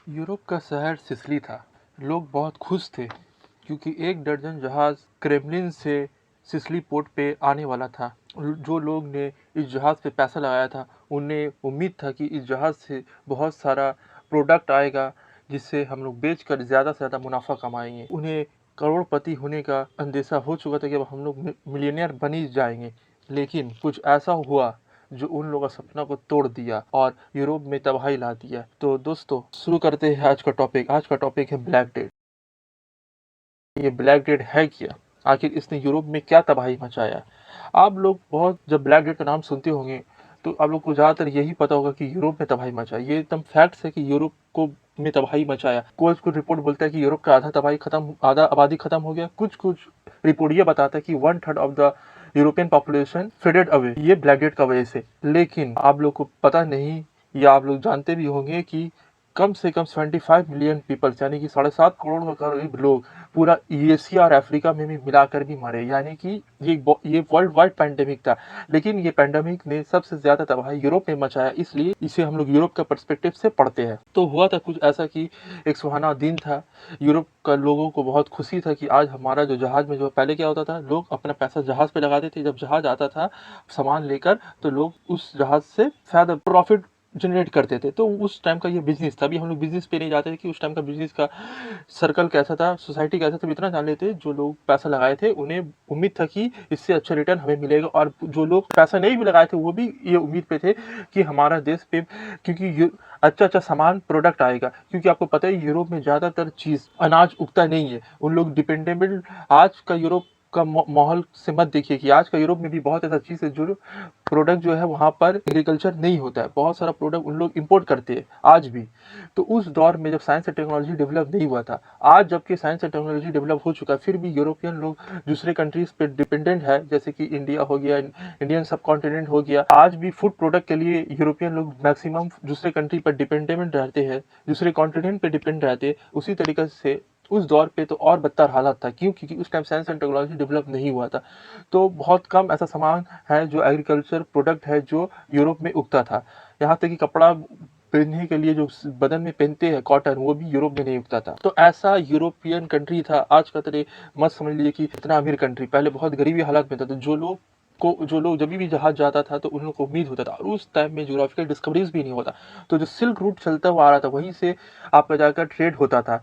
Europe का शहर Sicily था। लोग बहुत खुश थे क्योंकि एक दर्जन जहाज क्रेमलिन से सिसिली पोर्ट पे आने वाला था। जो लोग ने इस जहाज पे पैसा लगाया था उन्हें उम्मीद था कि इस जहाज से बहुत सारा प्रोडक्ट आएगा जिससे हम लोग बेचकर ज़्यादा से ज़्यादा मुनाफा कमाएंगे। उन्हें करोड़पति होने का अंदेशा हो चुका था कि अब हम लोग मिलियनियर बन ही जाएंगे। लेकिन कुछ ऐसा हुआ जो उन लोगों का सपना को तोड़ दिया और यूरोप में तबाही ला दिया। तो दोस्तों शुरू करते हैं आज का टॉपिक। आज का टॉपिक है ब्लैक डेथ। ये ब्लैक डेथ है क्या? आखिर इसने यूरोप में क्या तबाही मचाया? आप लोग बहुत जब ब्लैक डेथ का नाम सुनते होंगे तो आप लोग को ज़्यादातर यही पता होगा कि यूरोप में तबाही मचाई। ये एकदम फैक्ट्स है कि यूरोप को में तबाही मचाया। कुछ कुछ रिपोर्ट बोलता है कि यूरोप का आधा आबादी खत्म हो गया। कुछ कुछ रिपोर्ट ये बताता है कि 1/3 of the European population faded away, ये ब्लैक डेथ का वजह से। लेकिन आप लोग को पता नहीं या आप लोग जानते भी होंगे कि कम से कम 75 मिलियन पीपल्स यानी कि 7.5 करोड़ के करीब लोग पूरा एशिया और अफ्रीका में भी मिलाकर भी मरे। यानी कि ये वर्ल्ड वाइड पैंडेमिक था। लेकिन ये पैंडेमिक ने सबसे ज्यादा तबाही यूरोप में मचाया, इसलिए इसे हम लोग यूरोप का पर्सपेक्टिव से पढ़ते हैं। तो हुआ था कुछ ऐसा कि एक सुहाना दिन था। यूरोप का लोगों को बहुत खुशी था कि आज हमारा जो जहाज में जो पहले क्या होता था, लोग अपना पैसा जहाज पे लगाते थे। जब जहाज आता था सामान लेकर तो लोग उस जहाज से शायद प्रॉफिट जनरेट करते थे। तो उस टाइम का ये बिजनेस था। अभी हम लोग बिजनेस पे नहीं जाते थे कि उस टाइम का बिजनेस का सर्कल कैसा था, सोसाइटी कैसा था। इतना जान लेते जो लोग पैसा लगाए थे उन्हें उम्मीद था कि इससे अच्छा रिटर्न हमें मिलेगा, और जो लोग पैसा नहीं भी लगाए थे वो भी ये उम्मीद पे थे कि हमारा देश पे क्योंकि अच्छा अच्छा सामान प्रोडक्ट आएगा। क्योंकि आपको पता है यूरोप में ज़्यादातर चीज़ अनाज उगता नहीं है। उन लोग डिपेंडेबल आज का यूरोप का माहौल से मत देखिए कि आज का यूरोप में भी बहुत ऐसा चीज़ है जो प्रोडक्ट जो है वहाँ पर एग्रीकल्चर नहीं होता है। बहुत सारा प्रोडक्ट उन लोग इंपोर्ट करते हैं आज भी। तो उस दौर में जब साइंस एंड टेक्नोलॉजी डेवलप नहीं हुआ था, आज जबकि साइंस एंड टेक्नोलॉजी डेवलप हो चुका है, फिर भी यूरोपियन लोग दूसरे कंट्रीज पे डिपेंडेंट है। जैसे कि इंडिया हो गया, इंडियन सब कॉन्टिनेंट हो गया। आज भी फूड प्रोडक्ट के लिए यूरोपियन लोग मैक्सिमम दूसरे कंट्री पर डिपेंडेंट रहते हैं, दूसरे कॉन्टिनेंट पे डिपेंड रहते हैं। उसी तरीके से उस दौर पे तो और बदतर हालत था। क्यों? क्योंकि उस time science and technology develop नहीं हुआ था। तो बहुत कम ऐसा सामान है जो एग्रीकल्चर प्रोडक्ट है जो यूरोप में उगता था। यहाँ तक कि कपड़ा पहनने के लिए जो बदन में पहनते हैं कॉटन, वो भी यूरोप में नहीं उगता था। तो ऐसा यूरोपियन कंट्री था। आज का तरह मत समझ लीजिए कि इतना अमीर कंट्री, पहले बहुत गरीबी हालत में था। तो जो लोग जब भी जहाज जाता था तो उन लोगों को उम्मीद होता था, और उस टाइम में ज्योग्राफिकल डिस्कवरीज भी नहीं होता। तो जो सिल्क रूट चलता हुआ आ रहा था वहीं से आपका जाकर ट्रेड होता था।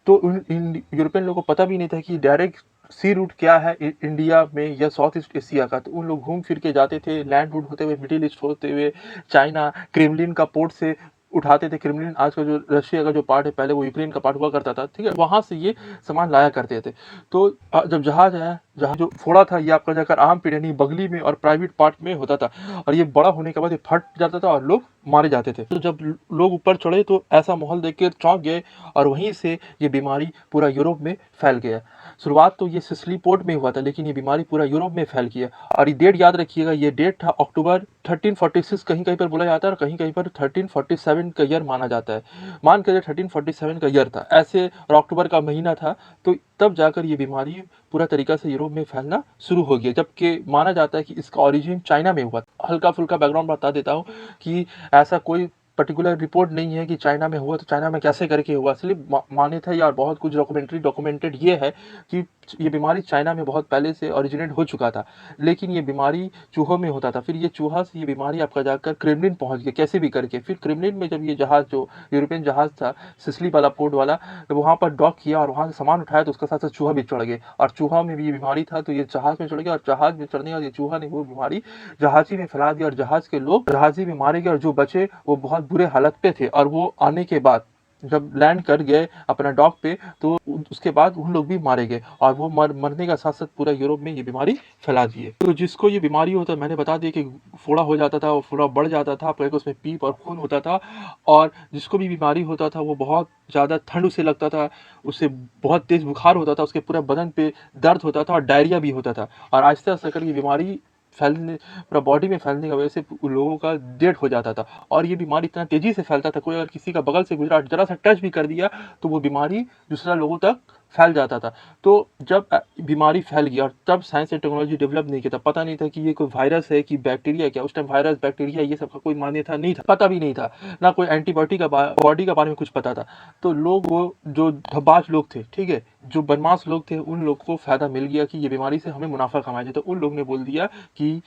तो इन यूरोपियन लोगों को पता भी नहीं था कि डायरेक्ट सी रूट क्या है इंडिया में या साउथ ईस्ट एशिया का। तो उन लोग घूम फिर के जाते थे, लैंड रूट होते हुए, मिडिल ईस्ट होते हुए, चाइना, क्रेमलिन का पोर्ट से उठाते थे। क्रेमलिन आज का जो रशिया का जो पार्ट है, पहले वो यूक्रेन का पार्ट हुआ करता था, ठीक है, वहां से ये सामान लाया करते थे। तो जब जहाज आया, जहाज जो फोड़ा था ये आपका जाकर आम पेड़ यानी बगली में और प्राइवेट पार्ट में होता था, और ये बड़ा होने के बाद ये फट जाता था और लोग मारे जाते थे। तो जब लोग ऊपर चढ़े तो ऐसा माहौल देख के चौंक गए, और वहीं से ये बीमारी पूरा यूरोप में फैल गया। शुरुआत तो ये सिसिली पोर्ट में हुआ था, लेकिन ये बीमारी पूरा यूरोप में फैल गया। और ये डेट याद रखिएगा, ये डेट था अक्टूबर 1346, कहीं कहीं पर बोला जाता है, और कहीं कहीं पर 1347 का ईयर माना जाता है। मान कर 1347 का ईयर था ऐसे, और अक्टूबर का महीना था। तो तब जाकर ये बीमारी पूरा तरीका से यूरोप में फैलना शुरू हो गया, जबकि माना जाता है कि इसका ओरिजिन चाइना में हुआ। हल्का फुल्का बैकग्राउंड बता देता हूँ कि ऐसा कोई पर्टिकुलर रिपोर्ट नहीं है कि चाइना में हुआ, तो चाइना में कैसे करके हुआ। इसलिए माने थे यार, बहुत कुछ डॉक्यूमेंटेड ये है कि ये बीमारी चाइना में बहुत पहले से ओरिजिनेट हो चुका था। लेकिन ये बीमारी चूहों में होता था। फिर ये चूहा से ये बीमारी आपका जाकर क्रेमलिन पहुंच गया कैसे भी करके। फिर क्रेमलिन में जब ये जहाज जो यूरोपियन जहाज था सिसिली वाला पोर्ट वाला, जब वहाँ पर डॉक किया और वहाँ से सामान उठाया तो उसके साथ साथ चूहा भी चढ़ गए, और चूहा में भी ये बीमारी था तो ये जहाज में चढ़ गया, और जहाज में चढ़ने और ये चूहा ने वो बीमारी जहाजी में फैला दिया, और जहाज के लोग जहाजी में मारे गए, और जो बचे वो बहुत बुरे हालत पे थे। और वो आने के बाद जब लैंड कर गए अपना डॉक पे, तो उसके बाद उन लोग भी मारे गए, और वो मरने का साथ साथ पूरा यूरोप में ये बीमारी फैला दी है। तो जिसको ये बीमारी होता है, मैंने बता दिया कि फोड़ा हो जाता था, वो फोड़ा बढ़ जाता था, आपको उसमें पीप और खून होता था। और जिसको भी बीमारी होता था वो बहुत ज़्यादा ठंड उसे लगता था, उससे बहुत तेज बुखार होता था, उसके पूरे बदन पे दर्द होता था, और डायरिया भी होता था। और आहिस्ता आहिस्ता करके बीमारी फैलने, पूरा बॉडी में फैलने की वजह से लोगों का डेथ हो जाता था। और ये बीमारी इतना तेजी से फैलता था, कोई अगर किसी का बगल से गुजरा, जरा सा टच भी कर दिया तो वो बीमारी दूसरा लोगों तक फैल जाता था। तो जब बीमारी फैल गई और तब साइंस एंड टेक्नोलॉजी डेवलप नहीं किया था, पता नहीं था कि ये कोई वायरस है कि बैक्टीरिया क्या, उस टाइम वायरस, बैक्टीरिया ये सब का कोई मान्यता नहीं था, पता भी नहीं था, ना कोई एंटीबॉडी का बॉडी के बारे में कुछ पता था। तो लोग वो जो धब्बाज लोग थे, ठीक है, जो बदमाश लोग थे, उन लोग को फ़ायदा मिल गया कि ये बीमारी से हमें मुनाफ़ा कमाया जाए। तो उन लोग ने बोल दिया कि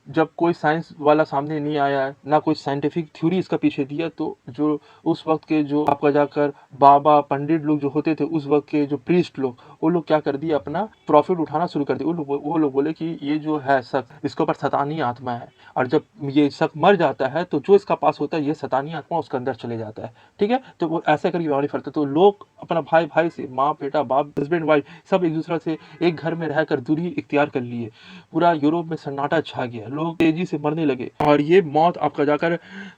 जब कोई साइंस वाला सामने नहीं आया, ना कोई साइंटिफिक थ्योरी इसका पीछे दिया, तो जो उस वक़्त के जो आपका जाकर बाबा, पंडित लोग जो होते थे, उस वक़्त के जो प्रीस्ट लोग, वो लोग क्या कर दिए, अपना प्रॉफ़िट उठाना शुरू कर दिए। वो लोग बोले कि ये जो है शख़्स, इसके ऊपर शैतानी आत्मा है, और जब ये शख़्स मर जाता है, तो जो इसका पास होता है, ये शैतानी आत्मा उसके अंदर चले जाता है, ठीक है? तो वो ऐसा करके बीमारी फैलता है। तो लोग अपना भाई-भाई से, माँ-बेटा, बाप, हस्बैंड-वाइफ, सब एक-दूसरे से एक घर में रहकर दूरी इख्तियार कर लिए। पूरा यूरोप में सन्नाटा छा गया, लोग तेजी से मरने लगे, और ये मौत आपका जाकर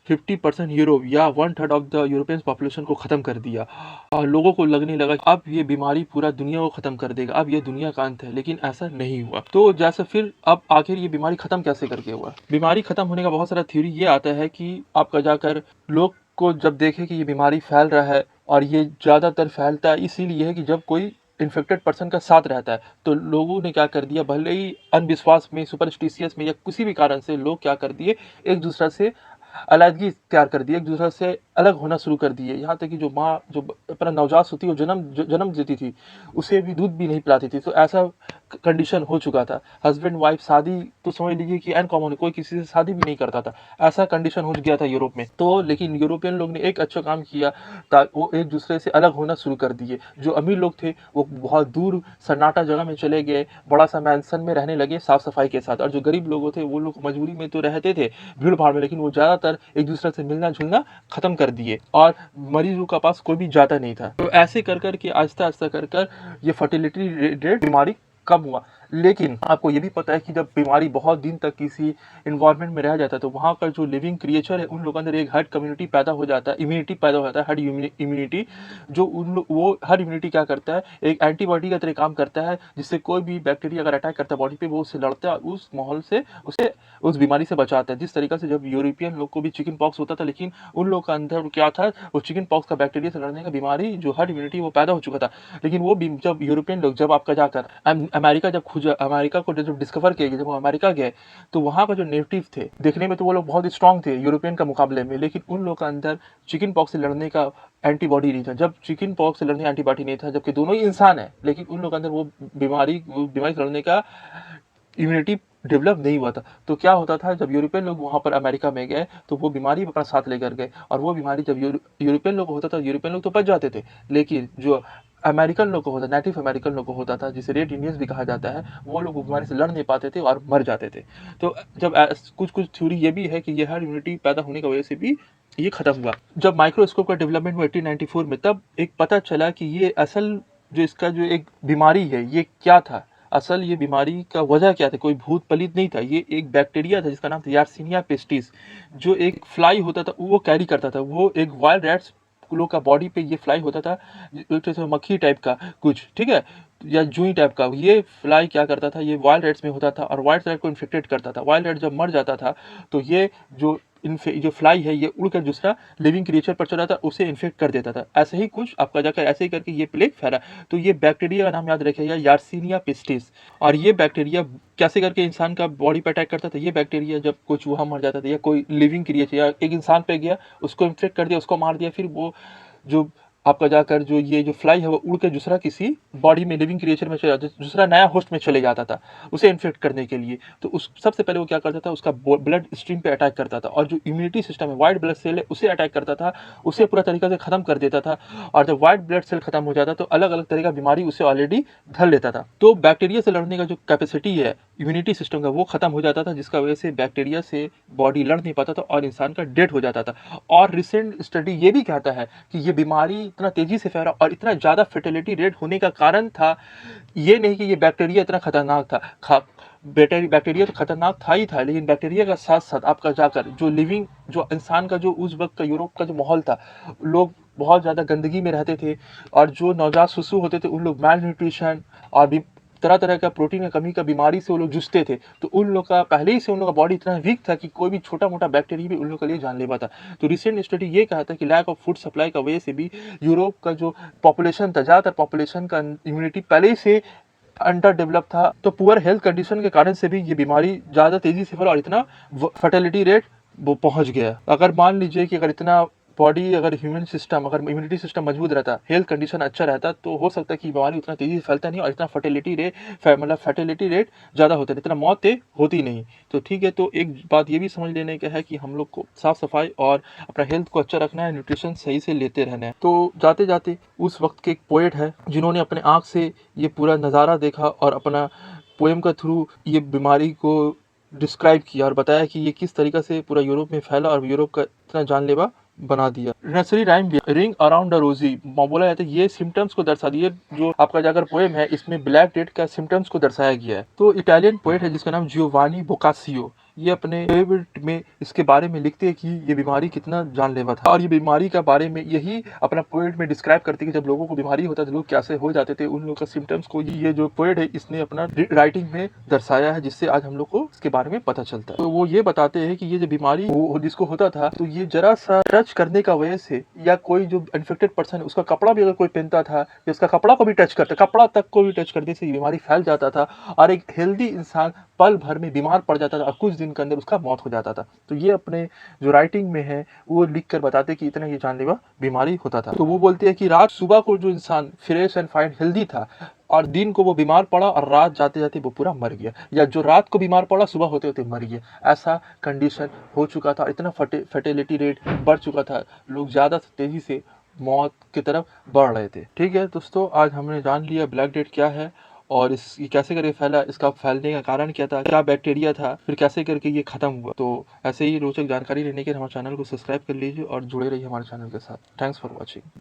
50% यूरोप या 1/3 ऑफ द यूरोपियन पॉपुलेशन को खत्म कर दिया। और लोगों को लगने लगा कि अब ये बीमारी पूरा दुनिया को खत्म कर देगा, अब ये दुनिया का अंत है, लेकिन ऐसा नहीं हुआ। तो जैसे फिर अब आखिर ये बीमारी खत्म कैसे करके हुआ? बीमारी खत्म होने का बहुत सारा थ्योरी ये आता है कि आपका जाकर लोग को जब देखे कि ये बीमारी फैल रहा है, और ये ज़्यादातर फैलता है इसीलिए है कि जब कोई इन्फेक्टेड पर्सन का साथ रहता है, तो लोगों ने क्या कर दिया, भले ही अंधविश्वास में, सुपरस्टिशियस में या किसी भी कारण से लोग क्या कर दिए, एक दूसरे से अलगाव तैयार कर दिए, एक दूसरे से अलग होना शुरू कर दिए। यहाँ तक कि जो माँ जो अपना नवजात होती है, वो जन्म देती थी, उसे भी दूध भी नहीं पिलाती थी। तो ऐसा कंडीशन हो चुका था। हस्बैंड वाइफ शादी तो समझ लीजिए कि अनकॉमन, कोई किसी से शादी भी नहीं करता था, ऐसा कंडीशन हो गया था यूरोप में। तो लेकिन यूरोपियन लोग ने एक अच्छा काम किया, वो एक दूसरे से अलग होना शुरू कर दिए। जो अमीर लोग थे वो बहुत दूर सन्नाटा जगह में चले गए, बड़ा सा मैंसन में रहने लगे साफ सफाई के साथ, और जो गरीब लोग थे वो लोग मजबूरी में तो रहते थे भीड़ भाड़ में, लेकिन वो ज़्यादातर एक दूसरे से मिलना जुलना खत्म कर दिए, और मरीजों का पास कोई भी जाता नहीं था। तो ऐसे कर कर के आहिस्ता आहिस्ता कर कर ये फर्टिलिटी रेट बीमारी कम हुआ। लेकिन आपको ये भी पता है कि जब बीमारी बहुत दिन तक किसी इन्वायरमेंट में रह जाता है, तो वहाँ का जो लिविंग क्रिएचर है, उन लोगों के अंदर एक हर्ड कम्युनिटी पैदा हो जाता है, इम्यूनिटी पैदा हो जाता है, हर्ड इम्यूनिटी। जो वो हर्ड इम्यूनिटी क्या करता है, एक एंटीबॉडी का तरह काम करता है, जिससे कोई भी बैक्टीरिया अगर अटैक करता है बॉडी पे, वो उससे लड़ता है, उस माहौल से उसे उस बीमारी से बचाता है। जिस तरीके से जब यूरोपियन लोग को भी चिकन पॉक्स होता था, लेकिन उन लोग का अंदर क्या था, वो चिकन पॉक्स का बैक्टीरिया से लड़ने का बीमारी, जो हर्ड इम्यूनिटी, वो पैदा हो चुका था। लेकिन वो भी जब यूरोपियन लोग, जब आपका जाकर अमेरिका जब अमेरिका को जब डिस्कवर किया, जब वो अमेरिका गए, तो वहाँ का जो नेटिव थे, देखने में तो वो लोग बहुत ही स्ट्रांग थे यूरोपियन का मुकाबले में, लेकिन उन लोग का अंदर चिकन पॉक्स से लड़ने का एंटीबॉडी नहीं था। जब चिकन पॉक्स से लड़ने का एंटीबॉडी नहीं था, जबकि दोनों ही इंसान है, लेकिन उन लोग के अंदर वो बीमारी से लड़ने का इम्यूनिटी डेवलप नहीं हुआ था। तो क्या होता था, जब यूरोपियन लोग वहाँ पर अमेरिका में गए, तो वो बीमारी अपना साथ लेकर गए, और वो बीमारी जब यूरोपियन लोग को होता था, यूरोपियन लोग तो बच जाते थे, लेकिन जो अमेरिकन लोग को होता, नेटिव अमेरिकन लोग को होता था, जिसे रेड इंडियंस भी कहा जाता है, वो लोग वो बीमारी से लड़ नहीं पाते थे और मर जाते थे। तो जब कुछ थ्योरी ये भी है कि ये हर इम्यूनिटी पैदा होने की वजह से भी ये खत्म हुआ। जब माइक्रोस्कोप का डेवलपमेंट हुआ 1894 में, तब एक पता चला कि ये असल जो इसका जो एक बीमारी है, ये क्या था, असल ये बीमारी का वजह क्या था, कोई भूत पलित नहीं था, ये एक बैक्टीरिया था जिसका नाम था यार्सिनिया पेस्टिस, जो एक फ्लाई होता था, वो कैरी करता था, वो एक वाइल्ड रैट्स लोग का बॉडी पे ये फ्लाई होता था, जैसे मक्खी टाइप का कुछ, ठीक है, या जुई टाइप का। ये फ्लाई क्या करता था, ये वाइल्ड रैट्स में होता था, और वाइल्ड रैट को इन्फेक्टेड करता था। वाइल्ड रैट जब मर जाता था, तो ये जो फ्लाई है, ये उड़कर दूसरा लिविंग क्रिएचर पर चला था, उसे इन्फेक्ट कर देता था। ऐसे ही कुछ आपका जाकर ऐसे ही करके ये प्लेग फैला। तो ये बैक्टीरिया का नाम याद रखिएगा, यार्सिनिया पेस्टिस। और ये बैक्टीरिया कैसे करके इंसान का बॉडी पे अटैक करता था, ये बैक्टीरिया जब कुछ वहाँ मर जाता था, या कोई लिविंग क्रिएचर या एक इंसान पे गया, उसको इन्फेक्ट कर दिया, उसको मार दिया, फिर वो जो आपका जाकर जो ये जो फ्लाई है, वो उड़ के दूसरा किसी बॉडी में लिविंग क्रिएचर में चले जाता, दूसरा नया होस्ट में चले जाता था उसे इन्फेक्ट करने के लिए। तो उस सबसे पहले वो क्या करता था, उसका ब्लड स्ट्रीम पे अटैक करता था, और जो इम्यूनिटी सिस्टम है, वाइट ब्लड सेल है, उसे अटैक करता था, उसे पूरा तरीका से खत्म कर देता था। और जब वाइट ब्लड सेल खत्म हो जाता, तो अलग अलग तरह का बीमारी उसे ऑलरेडी धर लेता था। तो बैक्टीरिया से लड़ने का जो कैपेसिटी है इम्यूनिटी सिस्टम का, वो खत्म हो जाता था, जिसका वजह से बैक्टीरिया से बॉडी लड़ नहीं पाता था, और इंसान का डेथ हो जाता था। और रिसेंट स्टडी ये भी कहता है कि ये बीमारी इतना तेजी से फैला और इतना ज़्यादा फर्टिलिटी रेट होने का कारण था, ये नहीं कि ये बैक्टीरिया इतना खतरनाक था। बैक्टीरिया तो खतरनाक था ही था, लेकिन बैक्टीरिया का साथ साथ आपका जाकर जो इंसान का जो उस वक्त का यूरोप का जो माहौल था, लोग बहुत ज़्यादा गंदगी में रहते थे, और जो नवजात शिशु होते थे, उन लोग माल न्यूट्रिशन और तरह तरह का प्रोटीन की कमी का बीमारी से वो लोग जूझते थे, तो उन लोग का पहले ही से उन लोग का बॉडी इतना वीक था कि कोई भी छोटा मोटा बैक्टीरिया भी उन लोग के लिए जानलेवा था। तो रिसेंट स्टडी ये कहा था कि लैक ऑफ फूड सप्लाई का वजह से भी यूरोप का जो पॉपुलेशन था, ज़्यादातर पॉपुलेशन का इम्यूनिटी पहले ही से अंडर डेवलप था, तो पुअर हेल्थ कंडीशन के कारण से भी ये बीमारी ज़्यादा तेज़ी से फैला और इतना फर्टिलिटी रेट वो पहुंच गया। अगर मान लीजिए कि अगर इतना बॉडी, अगर ह्यूमन सिस्टम, अगर इम्यूनिटी सिस्टम मजबूत रहता, हेल्थ कंडीशन अच्छा रहता, तो हो सकता है कि बीमारी उतना तेज़ी से फैलता नहीं और इतना फर्टिलिटी रेट ज़्यादा होता नहीं, इतना मौतें होती नहीं। तो ठीक है, तो एक बात ये भी समझ लेने का है कि हम लोग को साफ़ सफाई और अपना हेल्थ को अच्छा रखना है, न्यूट्रिशन सही से लेते रहना है। तो जाते जाते उस वक्त के एक पोएट है जिन्होंने अपने आँख से ये पूरा नज़ारा देखा और अपना पोएम का थ्रू ये बीमारी को डिस्क्राइब किया और बताया कि ये किस तरीक़े से पूरा यूरोप में फैला और यूरोप का इतना जानलेवा बना दिया। नर्सरी राइम भी रिंग अराउंड द रोजी बोला जाता है, ये सिम्टम्स को दर्शा दिए। जो आपका जाकर पोएम है इसमें ब्लैक डेथ का सिम्टम्स को दर्शाया गया है। तो इटालियन पोएट है जिसका नाम जियोवानी बोकासियो, ये अपने पोएट में इसके बारे में लिखते हैं कि ये बीमारी कितना जानलेवा था और ये बीमारी के बारे में यही अपना पोएट में डिस्क्राइब करते हैं कि जब लोगों को बीमारी होता था लोग कैसे हो जाते थे, उन लोगों का सिम्टम्स को ये जो पोएट है इसने अपना राइटिंग में दर्शाया है, जिससे आज हम लोग को इसके बारे में पता चलता है। तो वो ये बताते हैं कि ये जो बीमारी जिसको होता था, तो ये जरा सा टच करने का वजह से या कोई जो इन्फेक्टेड पर्सन है उसका कपड़ा भी अगर कोई पहनता था या उसका कपड़ा को भी टच करता, कपड़ा तक को भी टच करने से ये बीमारी फैल जाता था और एक हेल्दी इंसान पल भर में बीमार पड़ जाता था और कुछ दिन के अंदर उसका मौत हो जाता था। तो ये अपने जो राइटिंग में है वो लिख कर बताते कि इतना ये जानलेवा बीमारी होता था। तो वो बोलते हैं कि रात सुबह को जो इंसान फ्रेश एंड फाइन हेल्दी था और दिन को वो बीमार पड़ा और रात जाते जाते वो पूरा मर गया, या जो रात को बीमार पड़ा सुबह होते होते मर गया, ऐसा कंडीशन हो चुका था। इतना फर्टिलिटी रेट बढ़ चुका था, लोग ज़्यादा तेज़ी से मौत की तरफ बढ़ रहे थे। ठीक है दोस्तों, आज हमने जान लिया ब्लैक डेथ क्या है और ये कैसे करके फैला, इसका फैलने का कारण क्या था, क्या बैक्टीरिया था, फिर कैसे करके ये खत्म हुआ। तो ऐसे ही रोचक जानकारी लेने के लिए हमारे चैनल को सब्सक्राइब कर लीजिए और जुड़े रहिए हमारे चैनल के साथ। Thanks for watching.